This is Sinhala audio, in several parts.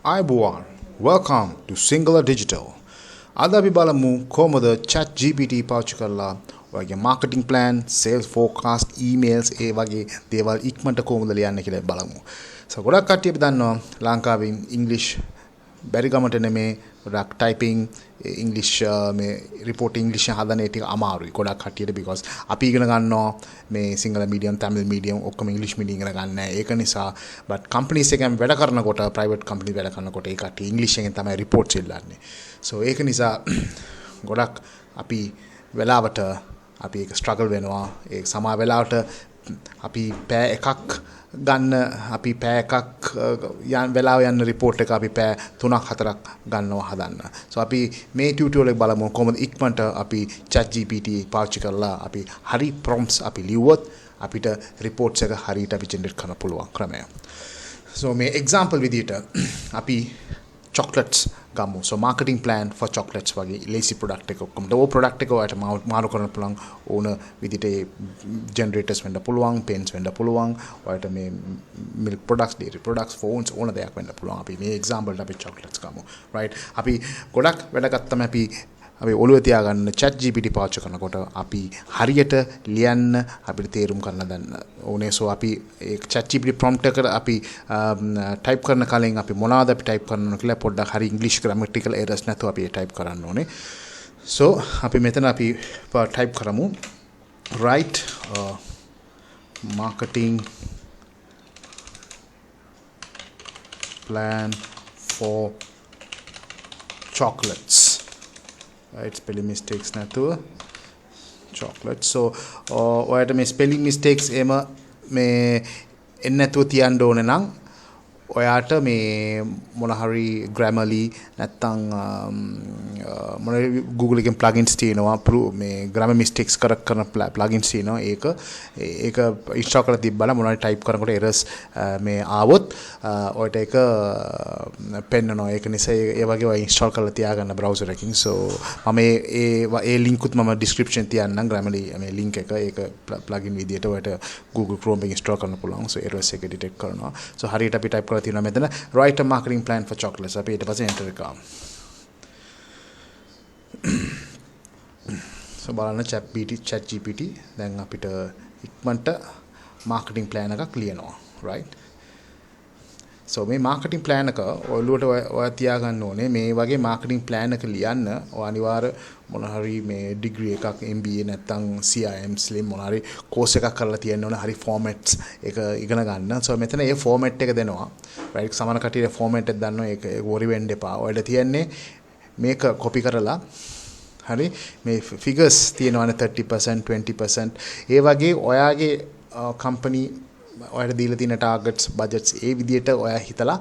Ayubowan, welcome to Singular Digital. අද අපි බලමු කොහොමද Chat GPT පාවිච්චි කරලා ඔයගේ marketing plan, sales forecast, emails ඒ වගේ දේවල් ඉක්මනට කොහොමද ලියන්නේ කියලා බලමු. So ගොඩක් කට්ටිය අපි දන්නවා ලංකාවේ English බැරි ගමට නෙමේ ගොඩක් typing English මේ report English හදන ඒ ටික අමාරුයි ගොඩක් කට්ටියට because අපි ඉගෙන ගන්නවා මේ සිංහල medium Tamil medium ඔක්කොම English medium ඉගෙන ගන්න ඒක නිසා but companies එකෙන් වැඩ කරනකොට private company වැඩ කරනකොට ඒ කට්ටිය English එකෙන් තමයි reports ඉල්ලන්නේ so ඒක නිසා ගොඩක් අපි වෙලාවට අපි ඒක struggle වෙනවා ඒ සමහර වෙලාවට අපි පැය එකක් ගන්න අපි පැය එකක් වෙලාව යන report එක අපි පැය 3ක් 4ක් ගන්නවා හදන්න. So අපි මේ tutorial එක බලමු කොහොමද ඉක්මනට අපි Chat GPT පාවිච්චි කරලා අපි හරි prompts අපි ලියුවොත් අපිට reports එක හරියට අපි generate කරන්න පුළුවන් ක්‍රමය. So මේ example විදිහට අපි chocolates ගමු. So marketing plan for chocolates වගේ lazy product එක ඔක්කොම ඕ product එක ඔයාලට මාරු කරන්න පුළුවන් ඕන විදිහට generators වෙන්න පුළුවන්, pens වෙන්න පුළුවන්, ඔයාලට මේ milk products, dairy products, phones ඕන දෙයක් වෙන්න පුළුවන්. අපි මේ example එක අපි chocolates ගමු. Right? අපි ගොඩක් වැඩ ගත්තම අපි ඔළුවේ තියාගන්න Chat GPT පාවිච්චි කරනකොට අපි හරියට ලියන්න අපිට තේරුම් ගන්න දන්න ඕනේ. So අපි ඒ Chat GPT prompt එක අපි type කරන කලින් අපි මොනවද අපි type කරන්න ඕන කියලා පොඩ්ඩක් හරි English grammatical errors නැතුව අපි type කරන්න ඕනේ. So අපි මෙතන අපි type කරමු write marketing plan for chocolates. Right, spelling mistakes නැතුව chocolate. So ඔයාලට මේ spelling mistakes එම මේ එන්නේ නැතුව තියන්න ඕනේ නම් ඔයාට මේ මොන හරි grammarly නැත්තම් මොන Google එකෙන් plugins තියෙනවා මේ grammar mistakes correct කරන plugins තියෙනවා ඒක install කරලා තිබ්බලා මොනවද type කරනකොට errors මේ ආවොත් ඔයාට ඒක පෙන්නනවා ඒක නිසා ඒ වගේ ඔයා install කරලා තියාගන්න browser එකකින් so මම ඒ link උත් මම description තියන්නම් grammarly මේ link එක ඒක plugin විදියට ඔයාට Google Chrome එකෙන් install කරන්න පුළුවන් so errors එක detect කරනවා so හරියට අපි type කරලා තියෙනවා මෙතන write a marketing plan for chocolates අපි ඊට පස්සේ enter එකම so බලන්න Chat GPT දැන් අපිට ඉක්මනට marketing plan එකක් ලියනවා right so මේ marketing plan එක ඔයලුවට ඔයා තියාගන්න ඕනේ මේ වගේ marketing plan එක ලියන්න ඔය අනිවාර්ය මොන හරි මේ degree එකක් MBA නැත්නම් CIM slim මොන හරි course එකක් කරලා තියෙන්න ඕනේ හරි formats එක ඉගෙන ගන්න so මෙතන ඒ format එක දෙනවා right සමාන කටියේ format එක දන්නවා ඒක worry වෙන්න එපා ඔයාලට තියන්නේ මේක copy කරලා හරි මේ figures තියෙනවානේ 30% 20% ඒ වගේ ඔයාගේ company ඔයාලට දීලා තියෙන targets budgets ඒ විදිහට ඔයා හිතලා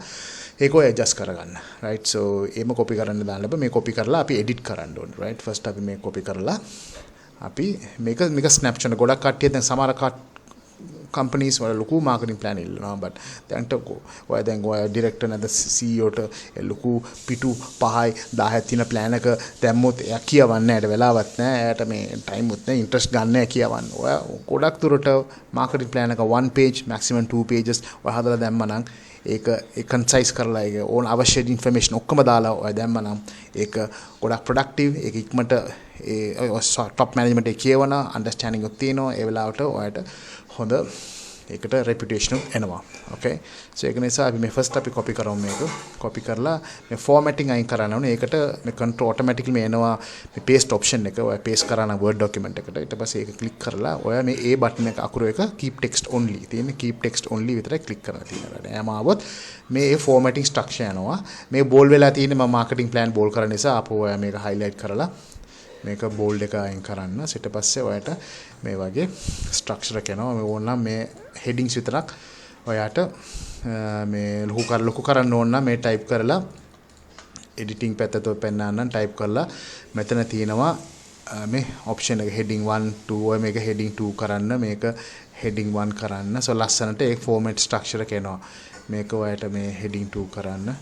ඒක ඔය adjust කරගන්න right so ඒම copy කරන්න දාන්න බෑ මේ copy කරලා අපි edit කරන්න ඕනේ right first අපි මේ copy කරලා අපි මේක snapshot ගොඩක් කට්ටිය දැන් සමහර companies වල ලොකු marketing plan ඉල්ලනවා but දැන්ට ඔය director නැද CEO ට ලොකු පිටු 5යි 10ක් තියෙන plan එක දැම්මොත් එයා කියවන්නේ නැහැ වෙලාවක් නැහැ එයාට මේ time උත් නැහැ interest ගන්න නැහැ කියවන්නේ ඔය ගොඩක් දුරට marketing plan එක 1 page maximum 2 pages ඔය හදලා දැම්මනම් ඒක concise කරලා ඒක ඕන අවශ්‍ය information ඔක්කොම දාලා ඔය දැම්මනම් ඒක ගොඩක් productive ඒක ඉක්මනට ඒ top management එකේ කියවන understanding එක තියෙනවා ඒ වෙලාවට ඔයාලට හොඳ ඒකට reputation එනවා okay so ඒක නිසා අපි මේ first අපි copy කරමු මේක copy කරලා මේ formatting අයින් කරන්න ඕනේ ඒකට මේ control automatically මේ එනවා මේ paste option එක ඔය paste කරන word document එකට ඊට පස්සේ ඒක click කරලා ඔය මේ a button එක අකුරු එක keep text only තියෙන්නේ keep text only විතරයි click කරලා තියෙනවා එයාම ආවොත් මේ formatting structure යනවා මේ bold වෙලා තියෙන්නේ මම marketing plan bold කරන නිසා අපෝ ඔය මේක highlight කරලා මේක bold එක අයින් කරන්න ඊට පස්සේ ඔයාලට මේ වගේ structure එක එනවා මේ ඕනනම් මේ headings විතරක් ඔයාලට මේ ලොකු කරන්න ඕන නම් මේ type කරලා editing පැත්තට පෙන්නන්න type කරලා මෙතන තියෙනවා මේ option එක heading 1 2 ඔය මේක heading 2 කරන්න මේක heading 1 කරන්න so ලස්සනට ඒ format structure එක එනවා මේක ඔයාලට මේ heading 2 කරන්න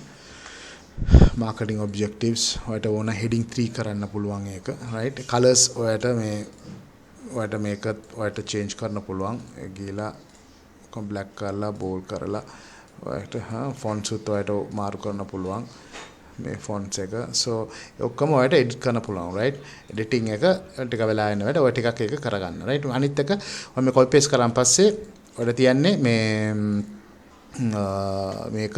marketing objectives ඔයාලට ඕන heading 3 කරන්න පුළුවන් ඒක right colors ඔයාලට මේක ඔයාලට change කරන්න පුළුවන් ඒ ගිහලා black කරලා bold කරලා ඔයාලට ෆොන්ට්ස් උත් ඔයාලට මාරු කරන්න පුළුවන් මේ ෆොන්ට්ස් එක so ඔක්කොම ඔයාලට එඩිට් කරන්න පුළුවන් right එඩිටින් එක ටික වෙලා යන වැඩ ඔය ටිකක් එක කරගන්න right අනිත් එක ඔය මේ කොපි පේස්ට් කරාන් පස්සේ ඔයාලට තියන්නේ මේක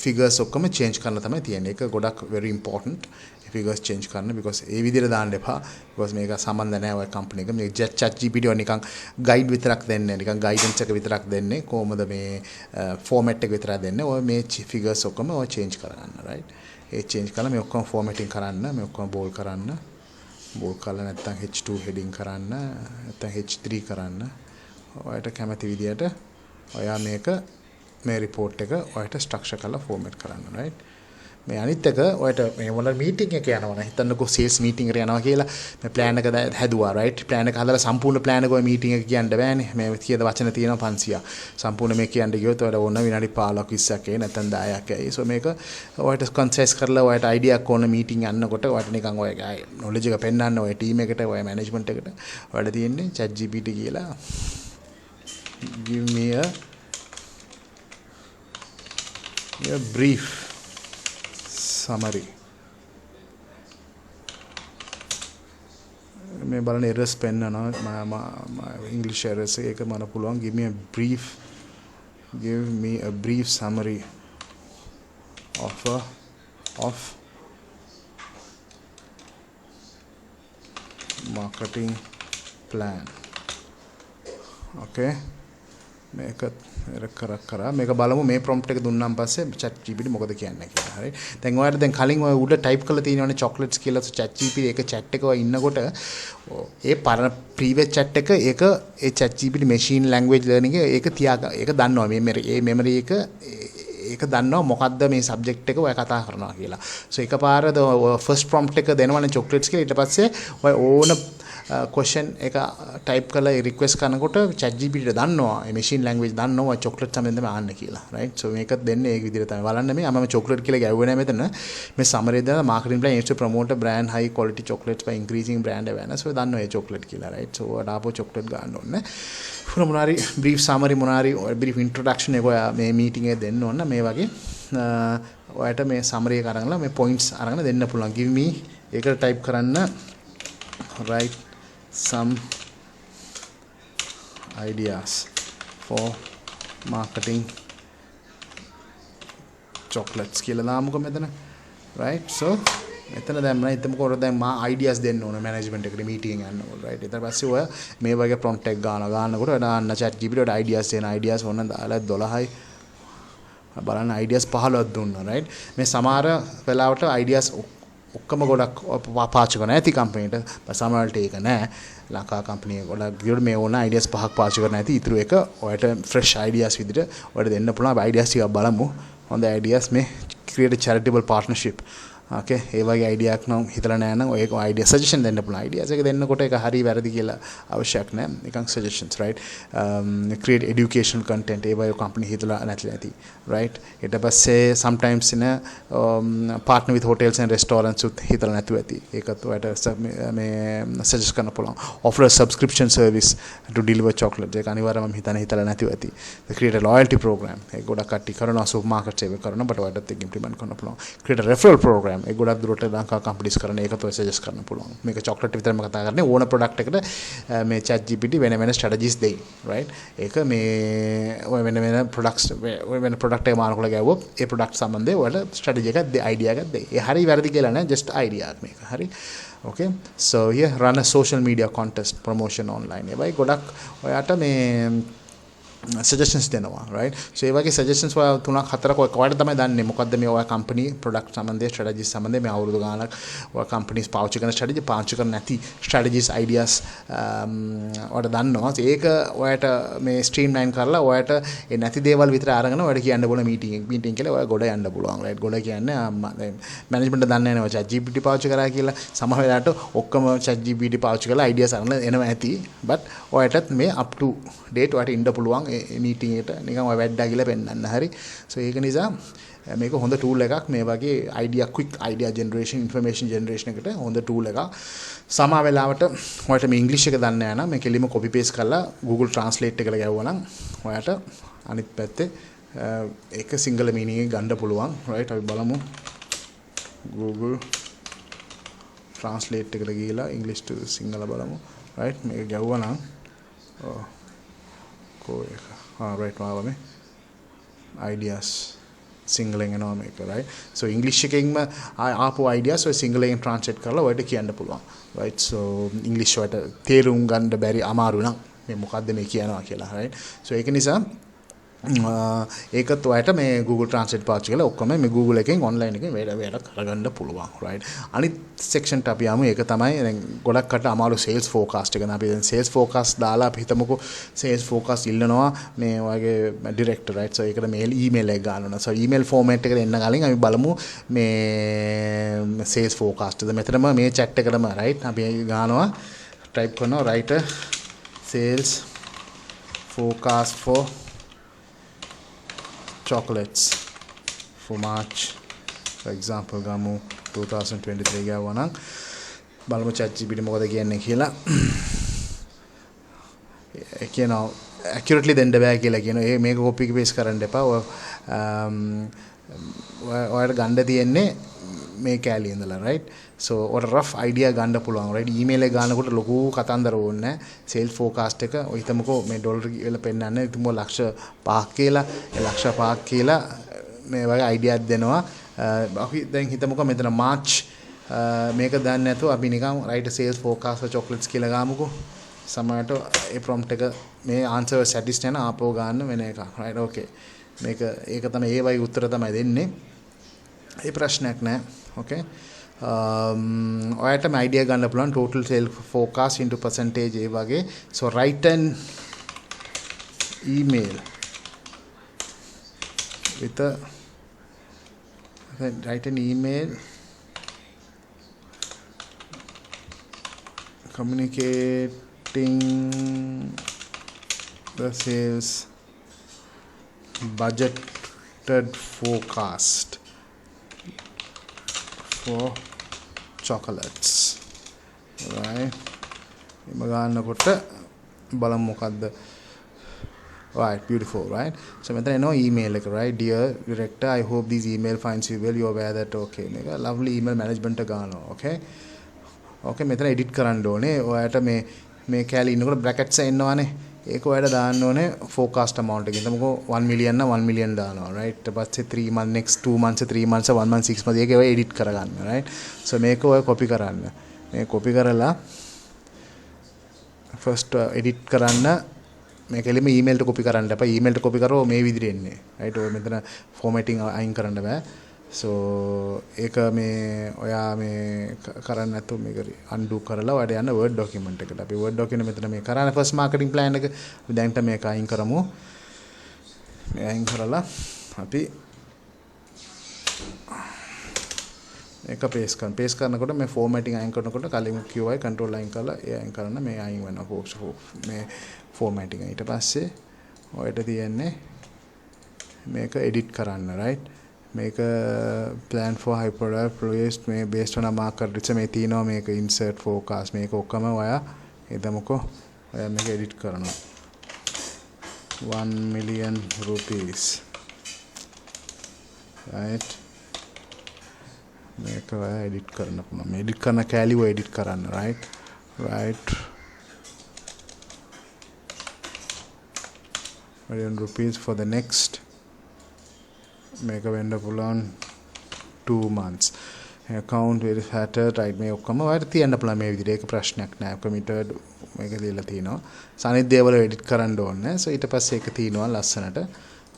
figures ඔක්කොම change කරන්න තමයි තියෙන්නේ ඒක ගොඩක් very important figures change කරන්න because ඒ විදිහට දාන්න එපා because මේක සම්බන්ධ නැහැ ඔය කම්පැනි එක මේ chat GPT ඔය නිකන් guide විතරක් දෙන්නේ නිකන් guidance එක විතරක් දෙන්නේ කොහොමද මේ format එක විතරක් දෙන්නේ ඔය මේ figures ඔක්කොම ඔය change කරගන්න right ඒ change කරලා මේ ඔක්කොම formatting කරන්න මේ ඔක්කොම bold කරන්න bold කරලා නැත්නම් H2 heading කරන්න නැත්නම් H3 කරන්න ඔයාලට කැමති විදිහට ඔයා මේක මේ report එක ඔයාලට structure කරලා format කරන්න right මේ අනිත් එක ඔයාලට මේ මොන meeting එක යනවා නම් හිතන්නකෝ sales meeting එකට යනවා කියලා මේ plan එක හැදුවා right plan එක හදලා සම්පූර්ණ plan එක ඔය meeting එක කියන්න බෑනේ මේ කීයද වචන තියෙනවා 500ක් සම්පූර්ණ මේ කියන්න ගියොත් ඔයාලට ඕන විනාඩි 15ක් 20ක් ඒ නැත්නම් 10ක් ඇයි so මේක ඔයාලට concise කරලා ඔයාලට idea එකක් ඕන meeting යන්නකොට ඔයාලට නිකන් ඔය knowledge එක පෙන්නන්න ඔය team එකට ඔය management එකට ඔයාලට තියෙන්නේ chat GPT කියලා give me a brief summary මේ බලන්න errors පෙන්නනවා English errors එක මම පුළුවන් give me a brief summary of marketing plan okay මේක කරා මේක බලමු මේ prompt එක දුන්නාන් පස්සේ chat GPT මොකද කියන්නේ කියලා. හරි. දැන් ඔයාලට දැන් කලින් ඔය උඩ type කරලා තියෙනවනේ chocolates කියලා chat GPT එක chat එක ඔය ඉන්නකොට ඒ previous chat එක ඒක ඒ chat GPT machine language learning එක ඒක ඒක දන්නවා මේ memory එක ඒක දන්නවා මොකද්ද මේ subject එක ඔය කතා කරනවා කියලා. so එකපාර first prompt එක දෙනවනේ chocolates කියලා ඊට පස්සේ ඔය ඕන question එක type කරලා request කරනකොට chat GPT දන්නවා මේ machine language දන්නවා chocolate සම්බන්ධව ආන්න කියලා right so මේක දෙන්නේ ඒ විදිහට තමයි බලන්න මේ මම chocolate කියලා ගැව්වේ නැහැ මෙතන මේ summary දාලා marketing plan aims to promote a brand high quality chocolates by increasing brand awareness so දන්නවා ඒ chocolate කියලා right so ඩාපෝ chocolate ගන්න ඕනේ මොනාරි brief summary මොනාරි brief introduction එක ඔයා මේ meeting එකේ දෙන්න ඕන මේ වගේ ඔයාලට මේ summary එක අරන්ලා මේ points අරගෙන දෙන්න පුළුවන් give me ඒකට type කරන්න right some ideas for marketing chocolates කියලා දාමුකෝ මෙතන right so මෙතන දැම්මම හිතමුකෝ දැන් මා ideas දෙන්න ඕන management එකට meeting එක යනකොට right ඊට පස්සේ ඔය මේ වගේ prompt එක ගන්නකොට දාන්න chat GPT වලට ideas දෙන ideas ඕන දාලා 12යි බලන්න ideas 15ක් දුන්නා right මේ සමහර වෙලාවට ideas ඔක්කොම ගොඩක් පාවිච්චි කරන ඇති කම්පැනිට සමහරවිට ඒක නෑ ලංකා කම්පැනි වල ගියොත් මේ ඕන ideas පහක් පාවිච්චි කරන ඇති ඊටු එක ඔයාලට fresh ideas විදිහට ඔයාලට දෙන්න පුළුවන් ideas ටිකක් බලමු හොඳ ideas මේ create a charitable partnership okay ඒ වගේ idea එකක් නම් හිතලා නැහැ නම් ඔය idea suggestion දෙන්න පුළුවන් ideas එක දෙන්නකොට ඒක හරි වැරදි කියලා අවශ්‍යයක් නැහැ නිකන් suggestions right create educational content ඒ වගේ company හිතලා නැති right ඊට පස්සේ sometimes in partner with hotels and restaurants උත් හිතලා නැතුව ඇති ඒකත් ඔයාලට මේ suggest කරන්න පුළුවන් offer a subscription service to deliver chocolate ඒක අනිවාර්යයෙන්ම හිතලා නැතුව ඇති create a loyalty program ඒක ගොඩක් කට්ටිය කරනවා supermarket සේවය කරනවා but ඔයාලට ඒක implement කරන්න පුළුවන් create a referral program ඒ ගොඩක් දුරට ලංකා කම්පැනිස් කරන ඒකත් ඔය සජෙස්ට් කරන්න පුළුවන් මේක චොක්ලට් විතරම කතා කරන්නේ ඕන ප්‍රොඩක්ට් එකට මේ chat GPT වෙන ස්ට්‍රැටජිස් දෙයි right ඒක මේ ඔය වෙන ප්‍රොඩක්ට්ස් ඔය වෙන ප්‍රොඩක්ට් එක මානකල ගැවුවොත් ඒ ප්‍රොඩක්ට් සම්බන්ධව ඔයාලට ස්ට්‍රැටජි එකක් දෙයි අයිඩියා එකක් දෙයි ඒ හරි වැරදි කියලා නෑ just අයිඩියා එකක් මේක හරි okay so here run a social media contest promotion online ඒ වගේ ගොඩක් ඔයාට මේ suggestions දෙනවා right so ඒ වගේ suggestions ඔය තුනක් හතරක් ඔයාලට තමයි දන්නේ මොකද්ද මේ ඔය company product සම්බන්ධයේ strategies සම්බන්ධයේ මේ අවුරුදු ගානක් ඔය companies පාවිච්චි කරන strategy පාවිච්චි කරන නැති strategies ideas ඔයාලට දන්නවා ඒක ඔයාලට මේ streamline කරලා ඔයාලට ඒ නැති දේවල් විතර අරගෙන ඔයාලට කියන්න බෝල meeting කියලා ඔයා ගොඩ යන්න පුළුවන් right ගොඩ කියන්නේ management දන්නේ නැහැ chat GPT පාවිච්චි කරා කියලා සමහර වෙලාවට ඔක්කොම chat GPT පාවිච්චි කරලා ideas අරගෙන එනවා ඇති but ඔයාලටත් මේ up to date ඔයාලට ඉන්න පුළුවන් meeting එකට නිකන් ඔය වැඩක් ගිහලා පෙන්නන්න හරි so ඒක නිසා මේක හොඳ tool එකක් මේ වගේ quick idea generation information generation එකට හොඳ tool එකක් සමහර වෙලාවට ඔයාලට මේ english එක දන්නේ නැහැ නම් මේ කෙලිම copy paste කරලා Google Translate එකට ගැවුවා නම් ඔයාලට අනිත් පැත්තේ ඒක සිංගල මීනින් එක ගන්න පුළුවන් right අපි බලමු Google translate එකට ගිහලා English to සිංගල බලමු right මේක ගැව්වා නම් කෝ එක right මාව මේ ideas සිංගලෙන් එනවා මේක right so English එකෙන්ම ආපු ideas ඔය සිංගලෙන් translate කරලා ඔයාලට කියන්න පුළුවන් right so English වලට තේරුම් ගන්න බැරි අමාරු නම් මේ මොකද්ද මේ කියනවා කියලා right so ඒක නිසා ඒකත් ඔයාලට මේ Google Translate පාවිච්චි කරලා ඔක්කොම මේ Google එකෙන් online එකෙන් වැඩ කරගන්න පුළුවන් right අනිත් section ට අපි යමු ඒක තමයි දැන් ගොඩක් කට අමාරු sales forecast එක. අපි දැන් sales forecast දාලා අපි හිතමුකෝ sales forecast ඉල්ලනවා මේ ඔයගේ director right so ඒකට mail email එක ගන්න ඕන. so email format එකට එන්න කලින් අපි බලමු මේ sales forecast එක. මෙතනම මේ chat එකටම right අපි ගන්නවා type කරනවා write sales forecast for chocolates for March for example gamu 2023 ගාවා නම් බලමු chat GPT මොකද කියන්නේ කියලා ඒ කියනවා accurately දෙන්න බෑ කියලා කියනවා ඒ මේක copy paste කරන්න එපා ඔයාලට ගන්න තියෙන්නේ මේ කැලිය ඉඳලා right so ඔයාලට rough idea ගන්න පුළුවන් right email එක ගන්නකොට ලොකු කතන්දර ඕනේ නැහැ sales forecast එක ඔය හිතමුකෝ මේ ඩොලර් වල පෙන්නන්නේ හිතමු ලක්ෂ 5ක් කියලා ඒ ලක්ෂ 5ක් කියලා මේ වගේ idea එකක් දෙනවා අපි දැන් හිතමුකෝ මෙතන March මේක දන්නේ නැතුව අපි නිකන් right sales forecast for chocolates කියලා ගාමුකෝ සමහරට ඒ prompt එක මේ answer satisfied නැන ආපහු ගන්න වෙන එකක් right okay මේක ඒක තමයි ඒ වගේ උත්තර තමයි දෙන්නේ ඒ ප්‍රශ්නයක් නෑ okay ඔයාලට මේ idea ගන්න පුළුවන් total sales forecast into percentage ඒ වගේ so write an email with a write an email communicating the sales budgeted forecast for chocolates right එම ගන්නකොට බලමු මොකද්ද right beautiful right so මෙතන එනවා email එක right dear director I hope this email finds you well you are aware that okay මේක lovely email management එක ගන්නවා okay මෙතන edit කරන්න ඕනේ ඔයාලට මේ කැලේ ඉන්නකොට brackets එන්නවානේ ඒක ඔයාලට දාන්න ඕනේ forecast amount එක. හිතමුකෝ 1 million නම් 1 million දානවා right ඊට පස්සේ 3 month next 2 months 3 months 1 month 6 months ඒක ඔය edit කරගන්න right so මේක ඔය copy කරන්න මේ copy කරලා first edit කරන්න මේ කෙලිම email ට copy කරන්න එපා email ට copy කරව මේ විදිහට එන්නේ right ඔය මෙතන formatting අයින් කරන්න බෑ so ඒක මේ ඔයා මේ කරන්න නැතුව මේක undo කරලා ඔයාලට යන්න word document එකට අපි word document මෙතන මේ කරන්නේ first marketing plan එක අපි දැන්ට මේක අයින් කරමු මේ අයින් කරලා අපි මේක paste කරනකොට මේ formatting අයින් කරනකොට කලින් QI control අයින් කරලා ඒ අයින් කරන්න මේ අයින් වෙනවා මේ formatting ඊට පස්සේ ඔයාලට තියෙන්නේ මේක edit කරන්න right make a plan for hypergraph project මේ based on a market research මේ තියෙනවා මේක insert forecast මේක ඔක්කොම ඔයා හිතමුකෝ ඔයා මේක edit කරනවා 1 million rupees right මේක ඔයා edit කරන්න පුළුවන් මේ edit කරන කැලි ඔය edit කරන්න right 1 million rupees for the next මේක වෙන්න පුළුවන් 2 months account very fatter right මේ ඔක්කොම ඔයාලට තියන්න පුළුවන් මේ විදිහට ඒක ප්‍රශ්නයක් නෑ committed මේක දීලා තිනවා සනිත් දේවල් edit කරන්න ඕනේ so ඊට පස්සේ ඒක තිනවා ලස්සනට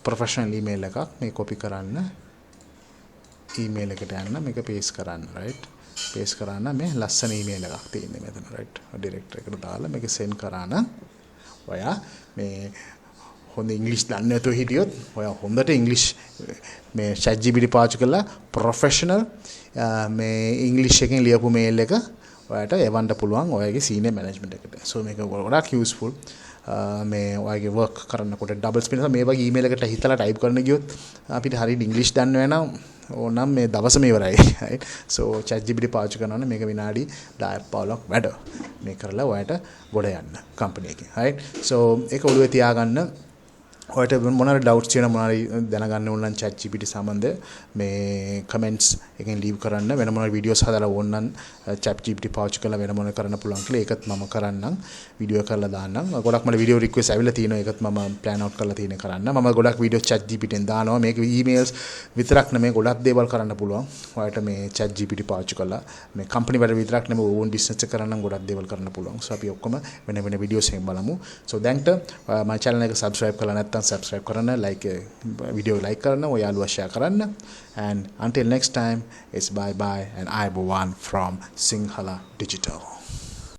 professional email එකක් මේ copy කරන්න email එකට යන්න මේක paste කරන්න right paste කරන්න මේ ලස්සන email එකක් තියෙන්නේ මෙතන right director එකට දාලා මේක send කරාන ඔයා මේ හොඳ ඉංග්‍රීසි දන්නේ නැතුව හිටියොත් ඔයා හොඳට ඉංග්‍රීසි මේ chat GPT පාවිච්චි කරලා ප්‍රොෆෙෂනල් මේ ඉංග්‍රීසි එකෙන් ලියපු මේල් එක ඔයාලට එවන්න පුළුවන් ඔයාගේ සීනියර් මැනේජ්මන්ට් එකට. so මේක ගොඩක් යූස්ෆුල් මේ ඔයාගේ වර්ක් කරනකොට ඩබල් ස්පීඩ් මේ වගේ ඊමේල් එකට හිතලා ටයිප් කරන්න ගියොත් අපිට හරියට ඉංග්‍රීසි දන්න වෙනම් ඕනම් මේ දවසම ඉවරයි right so chat GPT පාවිච්චි කරනවා නම් මේක විනාඩි 10ක් 15ක් වැඩ මේ කරලා ඔයාලට ගොඩ යන්න කම්පැනි එකේ right so ඒක ඔළුවේ තියාගන්න ඔයාලට මොනවාරි ඩවුට්ස් තියෙනවා මොනවාරි දැනගන්න ඕන නම් chat GPT සම්බන්ධ මේ කමෙන්ට්ස් එකෙන් ලීව් කරන්න වෙන මොනවාරි වීඩියෝස් හදලා ඕන නම් chat GPT පාවිච්චි කරලා වෙන මොනවාරි කරන්න පුළුවන් කියලා ඒකත් මම කරන්නම් වීඩියෝ කරලා දාන්නම් ගොඩක් මට වීඩියෝ රික්වෙස්ට් ඇවිල්ලා තියෙනවා ඒකත් මම ප්ලෑන් අවුට් කරලා තියෙන කරන්න මම ගොඩක් වීඩියෝ chat GPT ෙන් දානවා මේක ඊමේල්ස් විතරක් නෙමෙයි ගොඩක් දේවල් කරන්න පුළුවන් ඔයාලට මේ chat GPT පාවිච්චි කරලා මේ කම්පැනි වල විතරක් නෙමෙයි ඕන් බිස්නස් එක කරන්න ගොඩක් දේවල් කරන්න පුළුවන් so අපි ඔක්කොම වෙන වෙන වීඩියෝස් එකෙන් බලමු so දැන්ට my channel එක subscribe කරලා නැත්නම් subscribe කරන්න like video like කරන්න ඔය යාළුවා share කරන්න and until next time it's bye bye and I one from Sinhala Digital